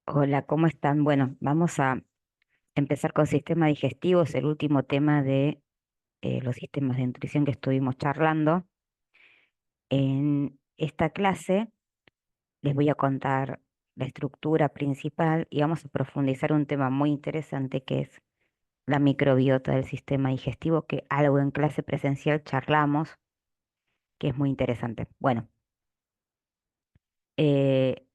Hola, ¿cómo están? Bueno, vamos a empezar con sistema digestivo, es el último tema de los sistemas de nutrición que estuvimos charlando. En esta clase les voy a contar la estructura principal y vamos a profundizar un tema muy interesante que es la microbiota del sistema digestivo, que algo en clase presencial charlamos, que es muy interesante. Bueno, eh,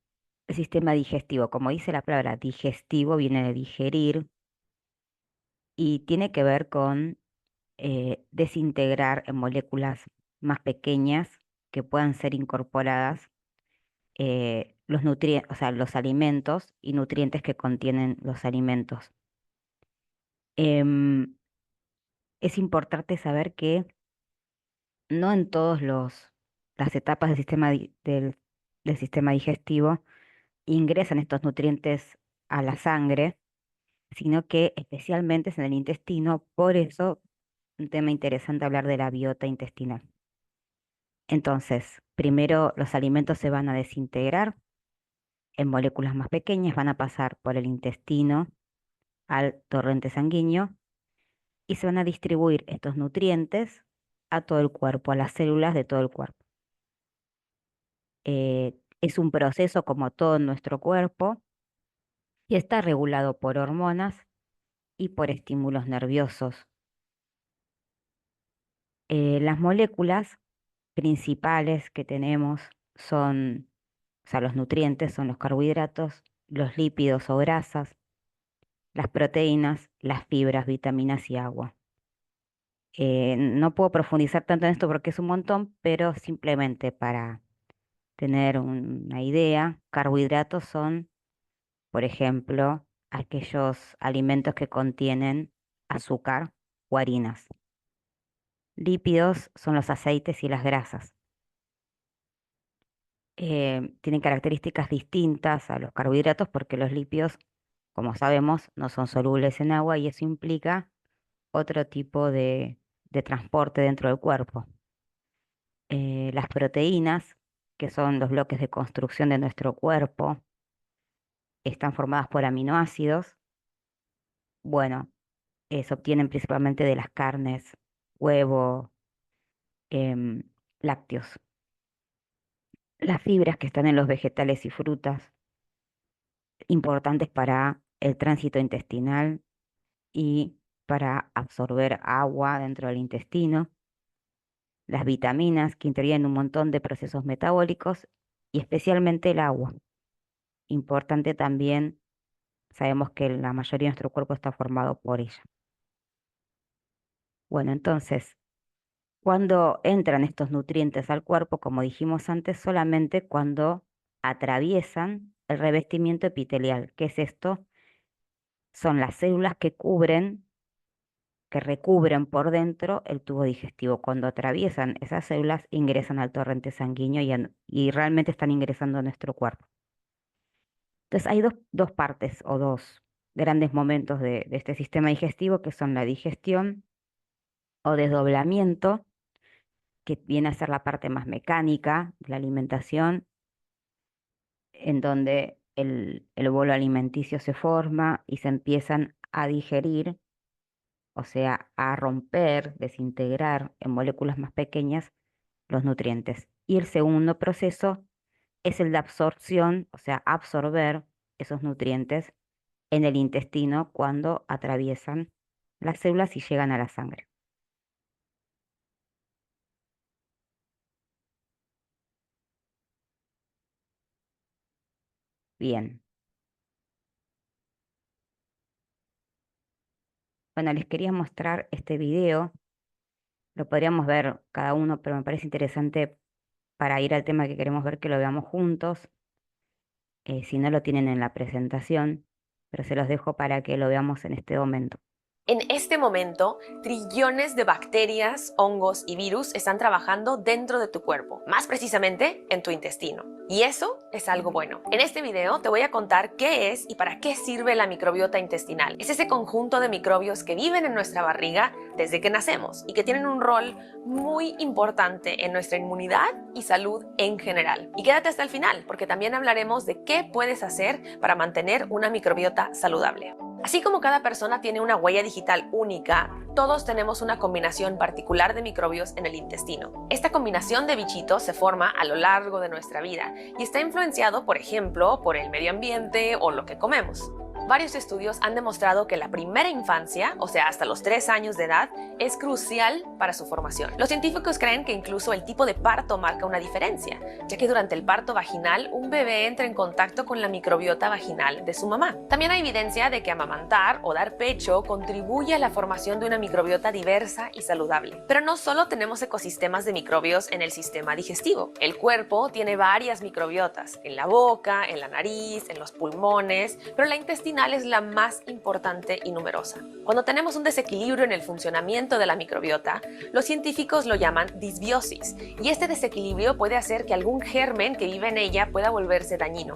el sistema digestivo, como dice la palabra digestivo, viene de digerir y tiene que ver con desintegrar en moléculas más pequeñas que puedan ser incorporadas los nutrientes, o sea, los alimentos y nutrientes que contienen los alimentos. Em, es importante saber que no en todos las etapas del del sistema digestivo ingresan estos nutrientes a la sangre, sino que especialmente es en el intestino, por eso un tema interesante hablar de la biota intestinal. Entonces, primero los alimentos se van a desintegrar en moléculas más pequeñas, van a pasar por el intestino al torrente sanguíneo y se van a distribuir estos nutrientes a todo el cuerpo, a las células de todo el cuerpo. Es un proceso como todo en nuestro cuerpo y está regulado por hormonas y por estímulos nerviosos. Las moléculas principales que tenemos son, o sea, los nutrientes son los carbohidratos, los lípidos o grasas, las proteínas, las fibras, vitaminas y agua. No puedo profundizar tanto en esto porque es un montón, pero simplemente para tener una idea, carbohidratos son, por ejemplo, aquellos alimentos que contienen azúcar o harinas. Lípidos son los aceites y las grasas. Tienen características distintas a los carbohidratos porque los lípidos, como sabemos, no son solubles en agua y eso implica otro tipo de transporte dentro del cuerpo. Las proteínas, que son los bloques de construcción de nuestro cuerpo, están formadas por aminoácidos. Bueno, se obtienen principalmente de las carnes, huevo, em, lácteos. Las fibras que están en los vegetales y frutas, importantes para el tránsito intestinal y para absorber agua dentro del intestino. Las vitaminas, que intervienen en un montón de procesos metabólicos, y especialmente el agua. Importante también, sabemos que la mayoría de nuestro cuerpo está formado por ella. Bueno, entonces, cuando entran estos nutrientes al cuerpo, como dijimos antes, solamente cuando atraviesan el revestimiento epitelial. ¿Qué es esto? Son las células que recubren por dentro el tubo digestivo. Cuando atraviesan esas células, ingresan al torrente sanguíneo y realmente están ingresando a nuestro cuerpo. Entonces hay dos partes o dos grandes momentos de este sistema digestivo que son la digestión o desdoblamiento, que viene a ser la parte más mecánica de la alimentación, en donde el bolo alimenticio se forma y se empiezan a digerir, o sea, a romper, desintegrar en moléculas más pequeñas los nutrientes. Y el segundo proceso es el de absorción, o sea, absorber esos nutrientes en el intestino cuando atraviesan las células y llegan a la sangre. Bien. Bueno, les quería mostrar este video. Lo podríamos ver cada uno, pero me parece interesante para ir al tema que queremos ver que lo veamos juntos. Si no lo tienen en la presentación, pero se los dejo para que lo veamos en este momento. En este momento, trillones de bacterias, hongos y virus están trabajando dentro de tu cuerpo, más precisamente en tu intestino. Y eso es algo bueno. En este video te voy a contar qué es y para qué sirve la microbiota intestinal. Es ese conjunto de microbios que viven en nuestra barriga desde que nacemos y que tienen un rol muy importante en nuestra inmunidad y salud en general. Y quédate hasta el final, porque también hablaremos de qué puedes hacer para mantener una microbiota saludable. Así como cada persona tiene una huella digital única, todos tenemos una combinación particular de microbios en el intestino. Esta combinación de bichitos se forma a lo largo de nuestra vida y está influenciado, por ejemplo, por el medio ambiente o lo que comemos. Varios estudios han demostrado que la primera infancia, o sea, hasta los 3 años de edad, es crucial para su formación. Los científicos creen que incluso el tipo de parto marca una diferencia, ya que durante el parto vaginal, un bebé entra en contacto con la microbiota vaginal de su mamá. También hay evidencia de que amamantar o dar pecho contribuye a la formación de una microbiota diversa y saludable. Pero no solo tenemos ecosistemas de microbios en el sistema digestivo. El cuerpo tiene varias microbiotas, en la boca, en la nariz, en los pulmones, pero la intestinal es la más importante y numerosa. Cuando tenemos un desequilibrio en el funcionamiento de la microbiota, los científicos lo llaman disbiosis, y este desequilibrio puede hacer que algún germen que vive en ella pueda volverse dañino.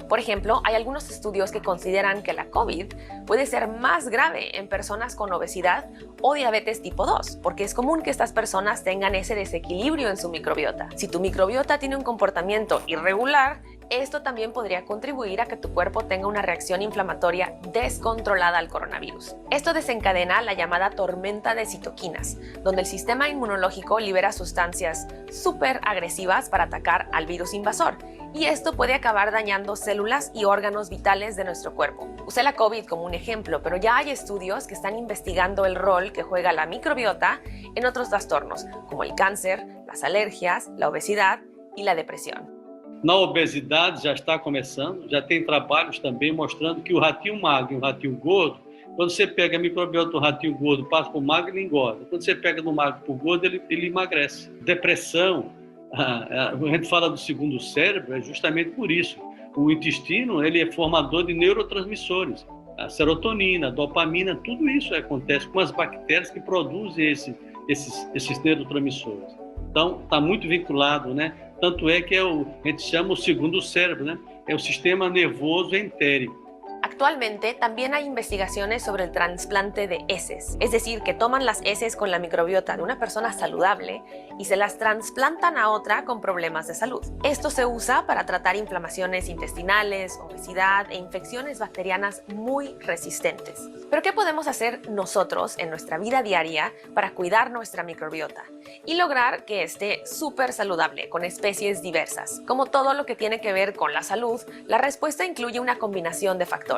Por ejemplo, hay algunos estudios que consideran que la COVID puede ser más grave en personas con obesidad o diabetes tipo 2, porque es común que estas personas tengan ese desequilibrio en su microbiota. Si tu microbiota tiene un comportamiento irregular, esto también podría contribuir a que tu cuerpo tenga una reacción inflamatoria descontrolada al coronavirus. Esto desencadena la llamada tormenta de citoquinas, donde el sistema inmunológico libera sustancias súper agresivas para atacar al virus invasor, y esto puede acabar dañando células y órganos vitales de nuestro cuerpo. Usé la COVID como un ejemplo, pero ya hay estudios que están investigando el rol que juega la microbiota en otros trastornos, como el cáncer, las alergias, la obesidad y la depresión. Na obesidade já está começando, já tem trabalhos também mostrando que o ratinho magro e o ratinho gordo, quando você pega a microbiota do ratinho gordo, passa para o magro, ele engorda. Quando você pega do magro para o gordo, ele emagrece. Depressão, a gente fala do segundo cérebro, é justamente por isso. O intestino ele é formador de neurotransmissores. A serotonina, a dopamina, tudo isso acontece com as bactérias que produzem esses neurotransmissores. Então, está muito vinculado, né? Tanto é que a gente chama o segundo cérebro, né? É o sistema nervoso entérico. Actualmente también hay investigaciones sobre el trasplante de heces, es decir, que toman las heces con la microbiota de una persona saludable y se las trasplantan a otra con problemas de salud. Esto se usa para tratar inflamaciones intestinales, obesidad e infecciones bacterianas muy resistentes. Pero ¿qué podemos hacer nosotros en nuestra vida diaria para cuidar nuestra microbiota y lograr que esté súper saludable con especies diversas? Como todo lo que tiene que ver con la salud, la respuesta incluye una combinación de factores.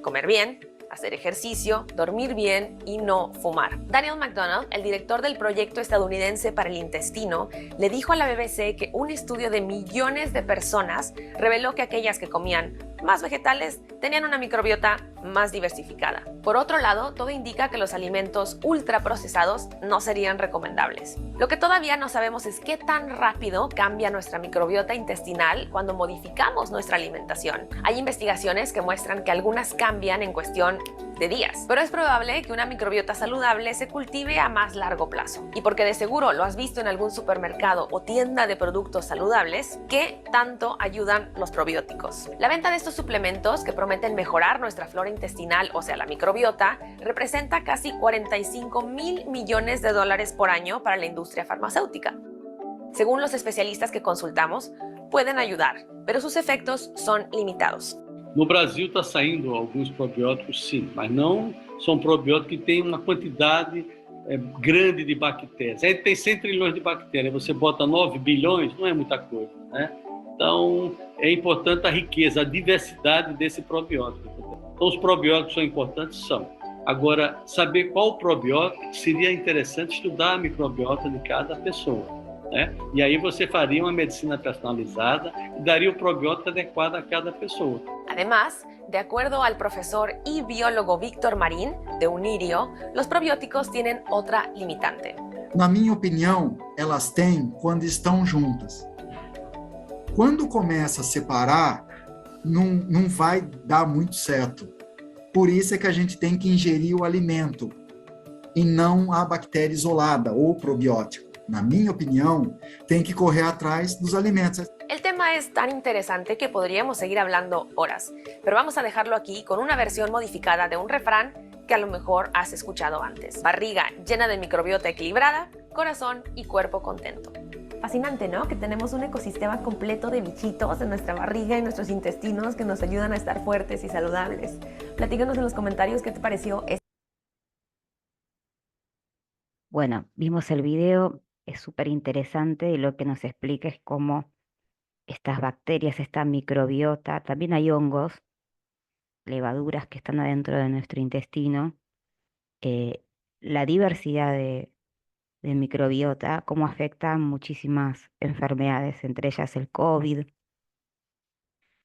Comer bien, hacer ejercicio, dormir bien y no fumar. Daniel McDonald, el director del proyecto estadounidense para el intestino, le dijo a la BBC que un estudio de millones de personas reveló que aquellas que comían más vegetales tenían una microbiota más diversificada. Por otro lado, todo indica que los alimentos ultraprocesados no serían recomendables. Lo que todavía no sabemos es qué tan rápido cambia nuestra microbiota intestinal cuando modificamos nuestra alimentación. Hay investigaciones que muestran que algunas cambian en cuestión de días, pero es probable que una microbiota saludable se cultive a más largo plazo. Y porque de seguro lo has visto en algún supermercado o tienda de productos saludables, ¿qué tanto ayudan los probióticos? La venta de estos suplementos que prometen mejorar nuestra flora intestinal, o sea la microbiota, representa casi 45.000 millones de dólares por año para la industria farmacéutica. Según los especialistas que consultamos, pueden ayudar, pero sus efectos son limitados. No Brasil está saindo alguns probióticos, sim, mas não são probióticos que têm uma quantidade grande de bactérias. Aí tem 100 trilhões de bactérias, você bota 9 bilhões, não é muita coisa, né? Então, é importante a riqueza, a diversidade desse probiótico. Então, os probióticos são importantes? São. Agora, saber qual probiótico seria interessante estudar a microbiota de cada pessoa, né? E aí você faria uma medicina personalizada e daria o probiótico adequado a cada pessoa. Además, de acuerdo al profesor y biólogo Víctor Marín, de Unirio, los probióticos tienen otra limitante. Na minha opinião, elas têm quando estão juntas. Quando começa a separar, não vai dar muito certo. Por isso é que a gente tem que ingerir o alimento e não a bactéria isolada ou probiótico. Na minha opinião, tem que correr atrás dos alimentos. El tema es tan interesante que podríamos seguir hablando horas, pero vamos a dejarlo aquí con una versión modificada de un refrán que a lo mejor has escuchado antes. Barriga llena de microbiota equilibrada, corazón y cuerpo contento. Fascinante, ¿no? Que tenemos un ecosistema completo de bichitos en nuestra barriga y nuestros intestinos que nos ayudan a estar fuertes y saludables. Platícanos en los comentarios qué te pareció este. Bueno, vimos el video, es súper interesante y lo que nos explica es cómo estas bacterias, esta microbiota, también hay hongos, levaduras que están adentro de nuestro intestino, eh, la diversidad de microbiota, cómo afecta muchísimas enfermedades, entre ellas el COVID,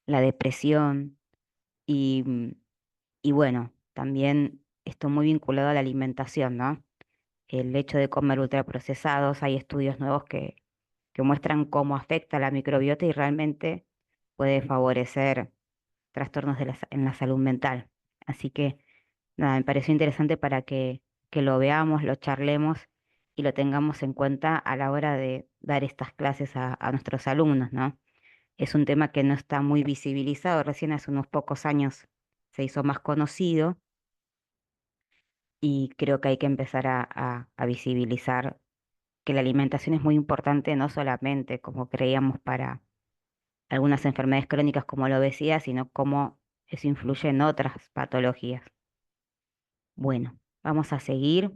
la depresión y, y bueno, también esto muy vinculado a la alimentación, ¿no? El hecho de comer ultraprocesados, hay estudios nuevos que muestran cómo afecta la microbiota y realmente puede favorecer trastornos en la salud mental. Así que nada, me pareció interesante para que lo veamos, lo charlemos y lo tengamos en cuenta a la hora de dar estas clases a nuestros alumnos, ¿no? Es un tema que no está muy visibilizado, recién hace unos pocos años se hizo más conocido y creo que hay que empezar a visibilizar que la alimentación es muy importante, no solamente como creíamos para algunas enfermedades crónicas como la obesidad, sino cómo eso influye en otras patologías. Bueno, vamos a seguir.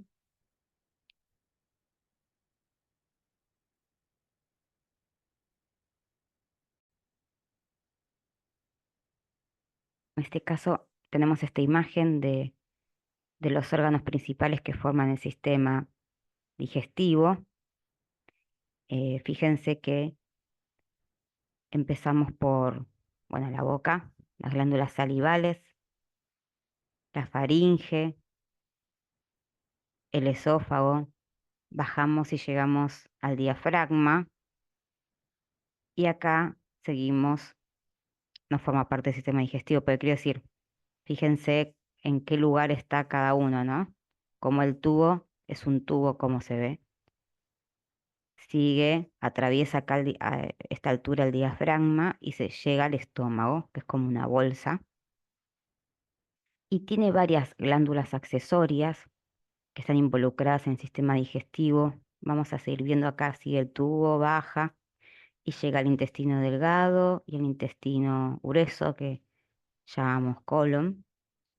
En este caso tenemos esta imagen de los órganos principales que forman el sistema digestivo. Fíjense que empezamos por, bueno, la boca, las glándulas salivales, la faringe, el esófago, bajamos y llegamos al diafragma y acá seguimos, no forma parte del sistema digestivo, pero quiero decir, fíjense en qué lugar está cada uno, ¿no? Como el tubo es un tubo, como se ve. Sigue, atraviesa acá a esta altura el diafragma y se llega al estómago, que es como una bolsa. Y tiene varias glándulas accesorias que están involucradas en el sistema digestivo. Vamos a seguir viendo acá, sigue el tubo, baja y llega al intestino delgado y el intestino grueso que llamamos colon.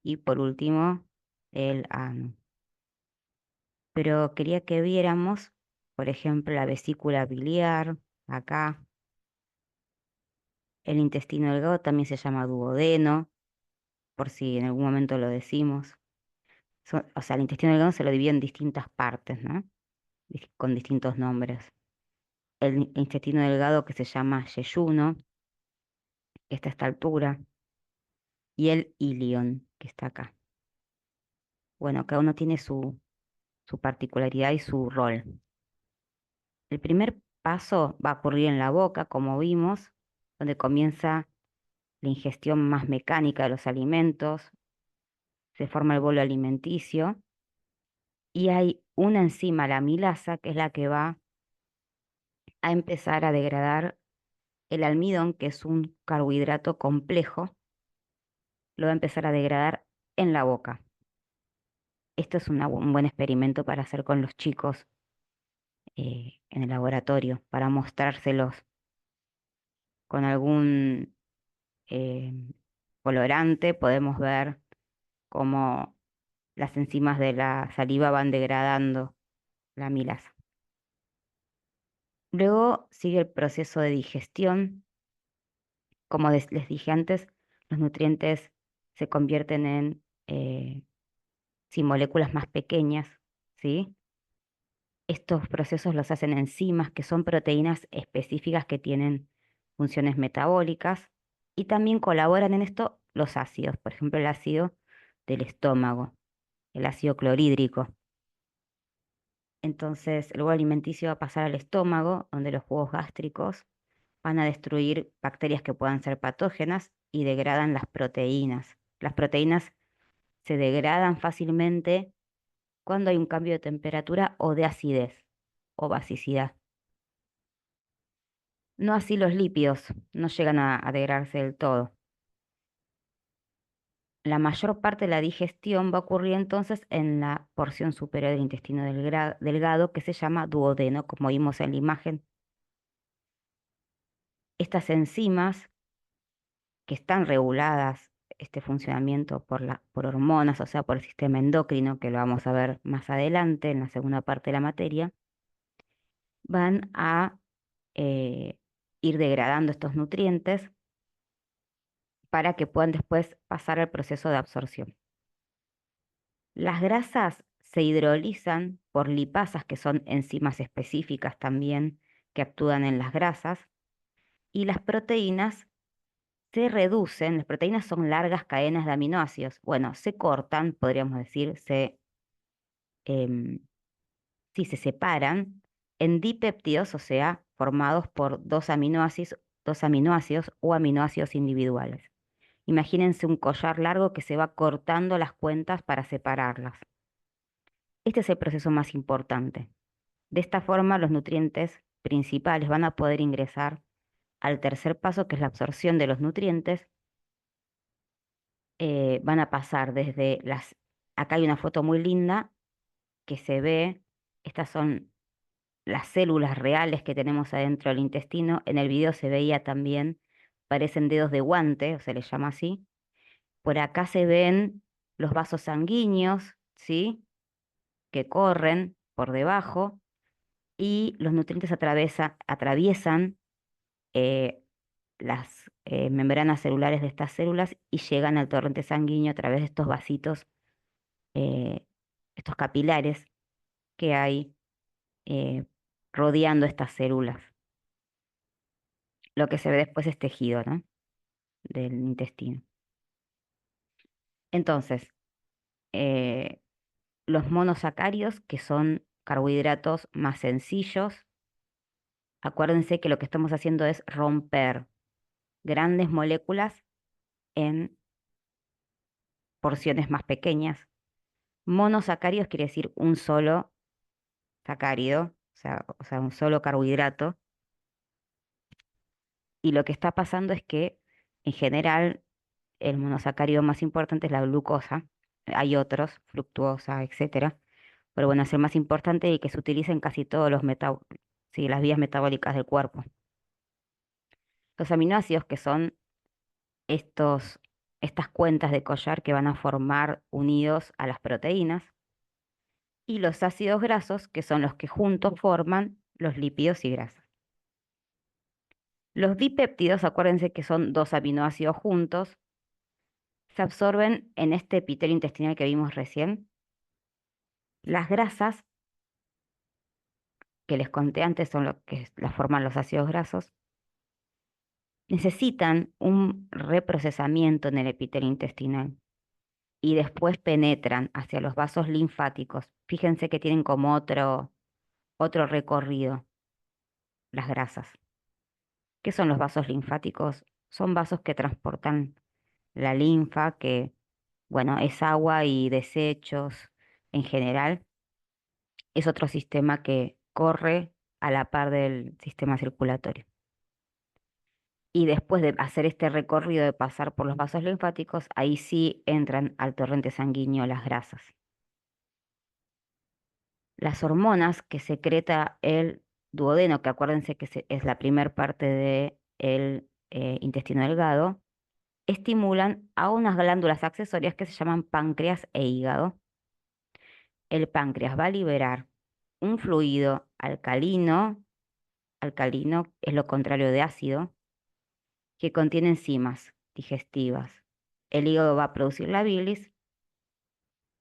Y por último, el ano. Pero quería que viéramos, por ejemplo, la vesícula biliar, acá. El intestino delgado también se llama duodeno, por si en algún momento lo decimos. O sea, el intestino delgado se lo divide en distintas partes, ¿no? Con distintos nombres. El intestino delgado que se llama yeyuno, que está a esta altura, y el ilion, que está acá. Bueno, cada uno tiene su particularidad y su rol. El primer paso va a ocurrir en la boca, como vimos, donde comienza la ingestión más mecánica de los alimentos, se forma el bolo alimenticio y hay una enzima, la amilasa, que es la que va a empezar a degradar el almidón, que es un carbohidrato complejo, lo va a empezar a degradar en la boca. Esto es un buen experimento para hacer con los chicos en el laboratorio, para mostrárselos con algún eh, colorante. Podemos ver cómo las enzimas de la saliva van degradando la amilasa. Luego sigue el proceso de digestión. Como les dije antes, los nutrientes se convierten en sí, moléculas más pequeñas, ¿sí? Estos procesos los hacen enzimas, que son proteínas específicas que tienen funciones metabólicas, y también colaboran en esto los ácidos, por ejemplo, el ácido del estómago, el ácido clorhídrico. Entonces, el bolo alimenticio va a pasar al estómago, donde los jugos gástricos van a destruir bacterias que puedan ser patógenas y degradan las proteínas. Las proteínas se degradan fácilmente cuando hay un cambio de temperatura o de acidez o basicidad. No así los lípidos, no llegan a degradarse del todo. La mayor parte de la digestión va a ocurrir entonces en la porción superior del intestino delgado, que se llama duodeno, como vimos en la imagen. Estas enzimas que están reguladas, este funcionamiento por hormonas, o sea, por el sistema endocrino, que lo vamos a ver más adelante en la segunda parte de la materia, van a eh, ir degradando estos nutrientes para que puedan después pasar al proceso de absorción. Las grasas se hidrolizan por lipasas, que son enzimas específicas también que actúan en las grasas, y las proteínas se reducen. Las proteínas son largas cadenas de aminoácidos. Bueno, se cortan, podríamos decir, em, sí, se separan en dipéptidos, o sea, formados por dos aminoácidos o aminoácidos individuales. Imagínense un collar largo que se va cortando las cuentas para separarlas. Este es el proceso más importante. De esta forma, los nutrientes principales van a poder ingresar al tercer paso, que es la absorción de los nutrientes. Van a pasar desde las... Acá hay una foto muy linda que se ve, estas son las células reales que tenemos adentro del intestino. En el video se veía también, parecen dedos de guante, o se les llama así. Por acá se ven los vasos sanguíneos, ¿sí? Que corren por debajo y los nutrientes atraviesan eh, las membranas celulares de estas células y llegan al torrente sanguíneo a través de estos vasitos, eh, estos capilares que hay eh, rodeando estas células. Lo que se ve después es tejido, ¿no? Del intestino. Entonces, eh, los monosacáridos, que son carbohidratos más sencillos, acuérdense que lo que estamos haciendo es romper grandes moléculas en porciones más pequeñas. Monosacáridos quiere decir un solo sacárido, o sea, un solo carbohidrato. Y lo que está pasando es que, en general, el monosacárido más importante es la glucosa. Hay otros, fructuosa, etcétera. Pero bueno, es el más importante y que se utiliza en casi todos sí, las vías metabólicas del cuerpo. Los aminoácidos, que son estos, estas cuentas de collar que van a formar unidos a las proteínas, y los ácidos grasos, que son los que juntos forman los lípidos y grasas. Los dipéptidos, acuérdense que son dos aminoácidos juntos, se absorben en este epitelio intestinal que vimos recién. Las grasas, que les conté antes, son lo que las forman los ácidos grasos, necesitan un reprocesamiento en el epitelio intestinal y después penetran hacia los vasos linfáticos. Fíjense que tienen como otro recorrido las grasas. ¿Qué son los vasos linfáticos? Son vasos que transportan la linfa, que, bueno, es agua y desechos en general. Es otro sistema que corre a la par del sistema circulatorio. Y después de hacer este recorrido de pasar por los vasos linfáticos, ahí sí entran al torrente sanguíneo las grasas. Las hormonas que secreta el duodeno, que acuérdense que es la primer parte del intestino delgado, estimulan a unas glándulas accesorias que se llaman páncreas e hígado. El páncreas va a liberar un fluido alcalino es lo contrario de ácido, que contiene enzimas digestivas. El hígado va a producir la bilis,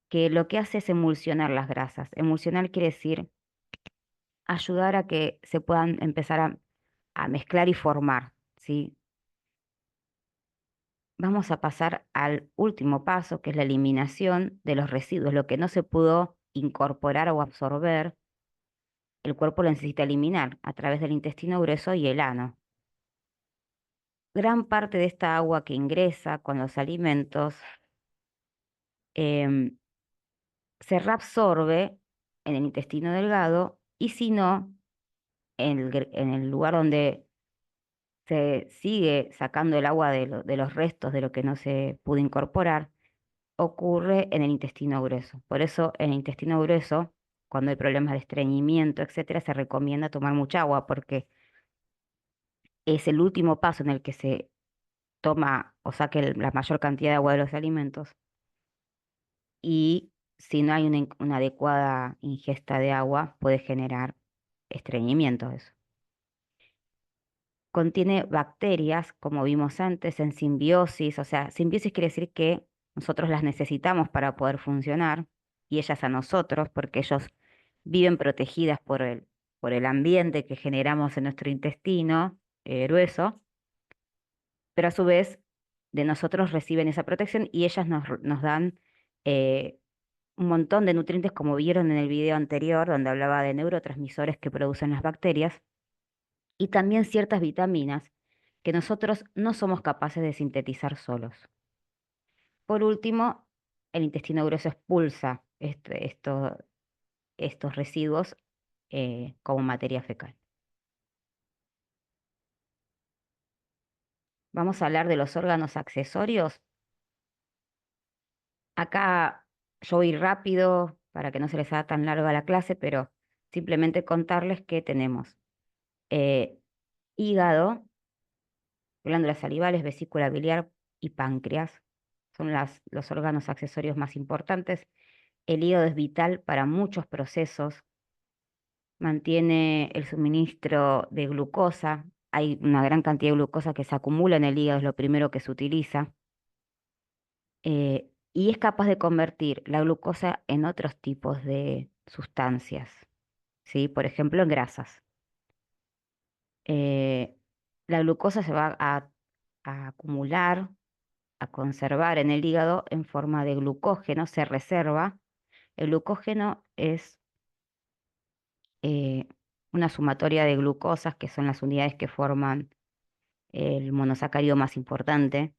que lo que hace es emulsionar las grasas. Emulsionar quiere decir ayudar a que se puedan empezar a mezclar y formar, ¿sí? Vamos a pasar al último paso, que es la eliminación de los residuos. Lo que no se pudo incorporar o absorber, el cuerpo lo necesita eliminar a través del intestino grueso y el ano. Gran parte de esta agua que ingresa con los alimentos em, se reabsorbe en el intestino delgado y si no, en el lugar donde se sigue sacando el agua de los restos de lo que no se pudo incorporar, ocurre en el intestino grueso. Por eso en el intestino grueso, cuando hay problemas de estreñimiento, etcétera, se recomienda tomar mucha agua porque es el último paso en el que se toma o saque la mayor cantidad de agua de los alimentos y si no hay una adecuada ingesta de agua, puede generar estreñimiento eso. Contiene bacterias, como vimos antes, en simbiosis, o sea, simbiosis quiere decir que nosotros las necesitamos para poder funcionar y ellas a nosotros, porque ellos viven protegidas por el ambiente que generamos en nuestro intestino grueso, pero a su vez de nosotros reciben esa protección y ellas nos dan eh, un montón de nutrientes, como vieron en el video anterior, donde hablaba de neurotransmisores que producen las bacterias, y también ciertas vitaminas que nosotros no somos capaces de sintetizar solos. Por último, el intestino grueso expulsa estos residuos como materia fecal. Vamos a hablar de los órganos accesorios. Acá yo voy rápido para que no se les haga tan larga la clase, pero simplemente contarles que tenemos eh, hígado, glándulas salivales, vesícula biliar y páncreas. Son los órganos accesorios más importantes. El hígado es vital para muchos procesos. Mantiene el suministro de glucosa. Hay una gran cantidad de glucosa que se acumula en el hígado, es lo primero que se utiliza. Y es capaz de convertir la glucosa en otros tipos de sustancias, ¿sí? Por ejemplo, en grasas. Eh, la glucosa se va a acumular, a conservar en el hígado en forma de glucógeno, se reserva. El glucógeno es eh, una sumatoria de glucosas, que son las unidades que forman el monosacárido más importante,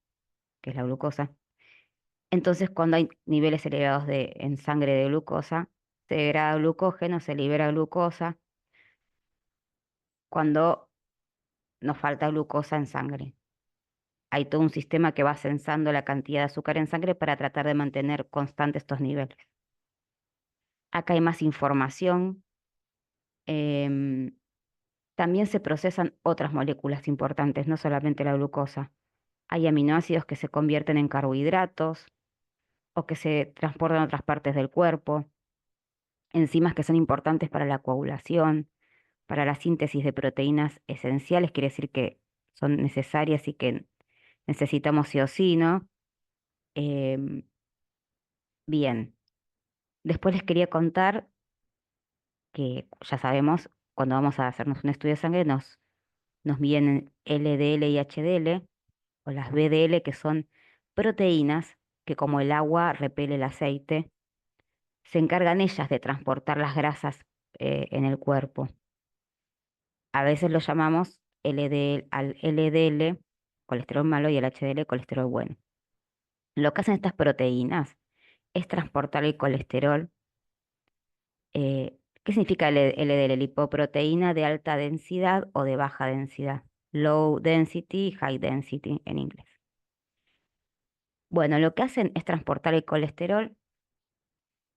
que es la glucosa. Entonces, cuando hay niveles elevados en sangre de glucosa, se degrada glucógeno, se libera glucosa, cuando nos falta glucosa en sangre. Hay todo un sistema que va censando la cantidad de azúcar en sangre para tratar de mantener constantes estos niveles. Acá hay más información. em, También se procesan otras moléculas importantes, no solamente la glucosa. Hay aminoácidos que se convierten en carbohidratos o que se transportan a otras partes del cuerpo, enzimas que son importantes para la coagulación, para la síntesis de proteínas esenciales, quiere decir que son necesarias y que necesitamos sí o sí, ¿no? Em, Bien, después les quería contar que ya sabemos, cuando vamos a hacernos un estudio de sangre, nos miden LDL y HDL, o las VDL, que son proteínas que como el agua repele el aceite, se encargan ellas de transportar las grasas en el cuerpo. A veces lo llamamos al LDL, colesterol malo, y al HDL, colesterol bueno. Lo que hacen estas proteínas es transportar el colesterol. ¿Qué significa LDL? Lipoproteína de alta densidad o de baja densidad. Low density, high density en inglés. Bueno, lo que hacen es transportar el colesterol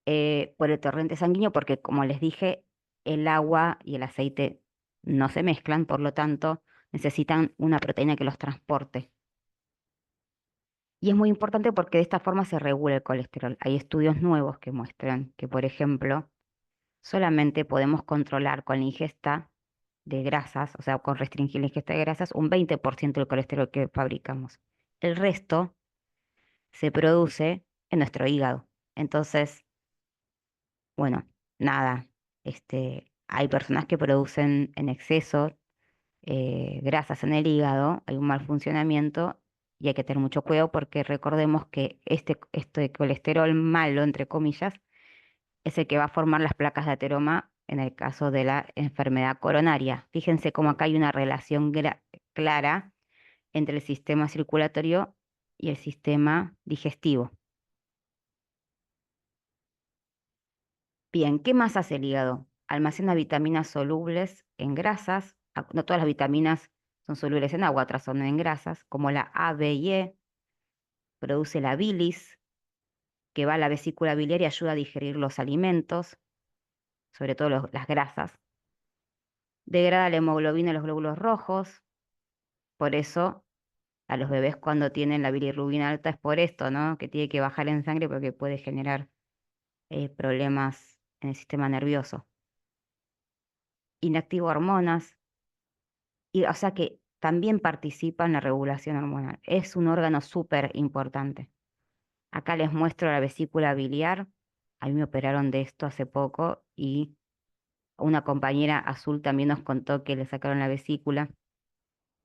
por el torrente sanguíneo porque, como les dije, el agua y el aceite no se mezclan, por lo tanto, necesitan una proteína que los transporte. Y es muy importante porque de esta forma se regula el colesterol. Hay estudios nuevos que muestran que, por ejemplo, solamente podemos controlar con la ingesta de grasas, o sea, con restringir la ingesta de grasas, un 20% del colesterol que fabricamos. El resto se produce en nuestro hígado. Entonces, bueno, nada, hay personas que producen en exceso grasas en el hígado, hay un mal funcionamiento y hay que tener mucho cuidado porque recordemos que este colesterol malo, entre comillas, es el que va a formar las placas de ateroma en el caso de la enfermedad coronaria. Fíjense cómo acá hay una relación clara entre el sistema circulatorio y el sistema digestivo. Bien, ¿qué más hace el hígado? Almacena vitaminas solubles en grasas. No todas las vitaminas son solubles en agua, otras son en grasas, como la A, B y E. Produce la bilis, que va a la vesícula biliar y ayuda a digerir los alimentos, sobre todo las grasas. Degrada la hemoglobina y los glóbulos rojos. Por eso, a los bebés cuando tienen la bilirrubina alta es por esto, ¿no? Que tiene que bajar en sangre porque puede generar problemas en el sistema nervioso. Inactiva hormonas, y, o sea que también participa en la regulación hormonal. Es un órgano súper importante. Acá les muestro la vesícula biliar. A mí me operaron de esto hace poco y una compañera azul también nos contó que le sacaron la vesícula,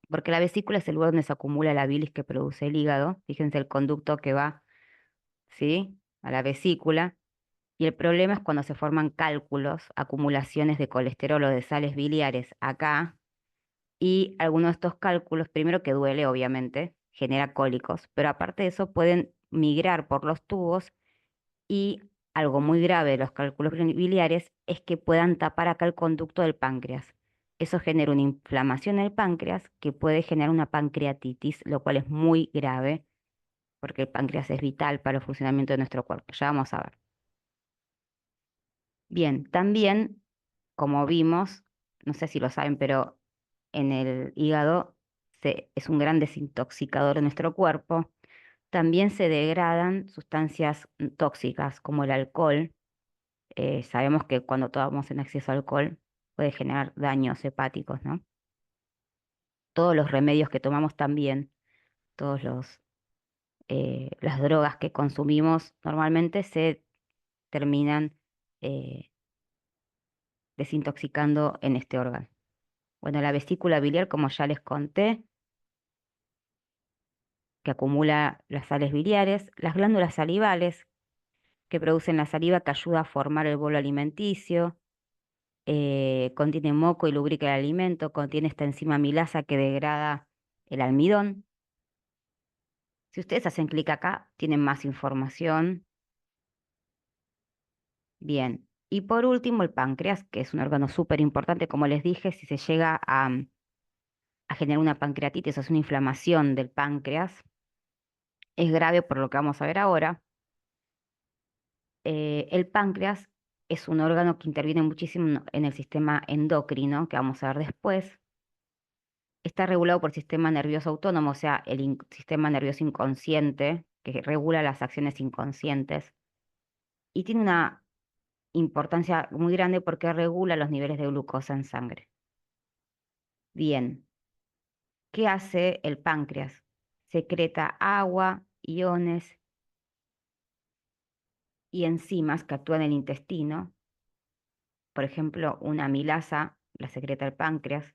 porque la vesícula es el lugar donde se acumula la bilis que produce el hígado. Fíjense el conducto que va, ¿sí? A la vesícula. Y el problema es cuando se forman cálculos, acumulaciones de colesterol o de sales biliares acá. Y algunos de estos cálculos, primero que duele, obviamente, genera cólicos, pero aparte de eso pueden migrar por los tubos y algo muy grave de los cálculos biliares es que puedan tapar acá el conducto del páncreas. Eso genera una inflamación en el páncreas que puede generar una pancreatitis, lo cual es muy grave porque el páncreas es vital para el funcionamiento de nuestro cuerpo. Ya vamos a ver. Bien, también, como vimos, no sé si lo saben, pero en el hígado es un gran desintoxicador de nuestro cuerpo. También se degradan sustancias tóxicas como el alcohol. Sabemos que cuando tomamos en exceso alcohol puede generar daños hepáticos, ¿no? Todos los remedios que tomamos también, todos las drogas que consumimos normalmente se terminan eh, desintoxicando en este órgano. Bueno, la vesícula biliar, como ya les conté, que acumula las sales biliares, las glándulas salivales, que producen la saliva que ayuda a formar el bolo alimenticio, contiene moco y lubrica el alimento, contiene esta enzima amilasa que degrada el almidón. Si ustedes hacen clic acá, tienen más información. Bien. Y por último, el páncreas, que es un órgano súper importante, como les dije, si se llega a generar una pancreatitis, o sea, una inflamación del páncreas, es grave por lo que vamos a ver ahora. El páncreas es un órgano que interviene muchísimo en el sistema endocrino, que vamos a ver después. Está regulado por el sistema nervioso autónomo, o sea, el sistema nervioso inconsciente, que regula las acciones inconscientes. Y tiene una importancia muy grande porque regula los niveles de glucosa en sangre. Bien, ¿qué hace el páncreas? Secreta agua, iones y enzimas que actúan en el intestino. Por ejemplo, una amilasa la secreta el páncreas.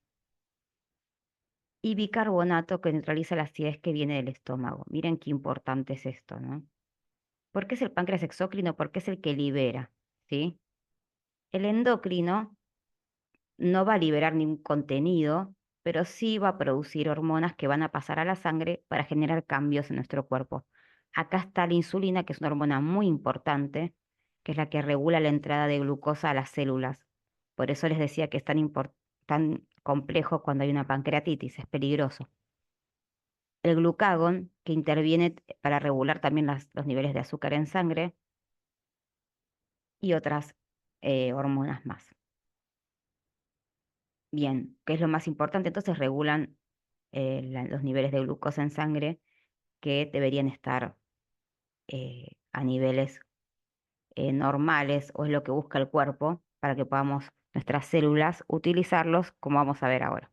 Y bicarbonato que neutraliza la acidez que viene del estómago. Miren qué importante es esto, ¿no? ¿Por qué es el páncreas exócrino? Porque es el que libera, ¿sí? El endocrino no va a liberar ningún contenido, pero sí va a producir hormonas que van a pasar a la sangre para generar cambios en nuestro cuerpo. Acá está la insulina, que es una hormona muy importante, que es la que regula la entrada de glucosa a las células. Por eso les decía que es tan complejo cuando hay una pancreatitis, es peligroso. El glucagón, que interviene para regular también los niveles de azúcar en sangre y otras hormonas más. Bien, ¿qué es lo más importante? Entonces regulan los niveles de glucosa en sangre que deberían estar a niveles normales o es lo que busca el cuerpo para que podamos nuestras células utilizarlos como vamos a ver ahora.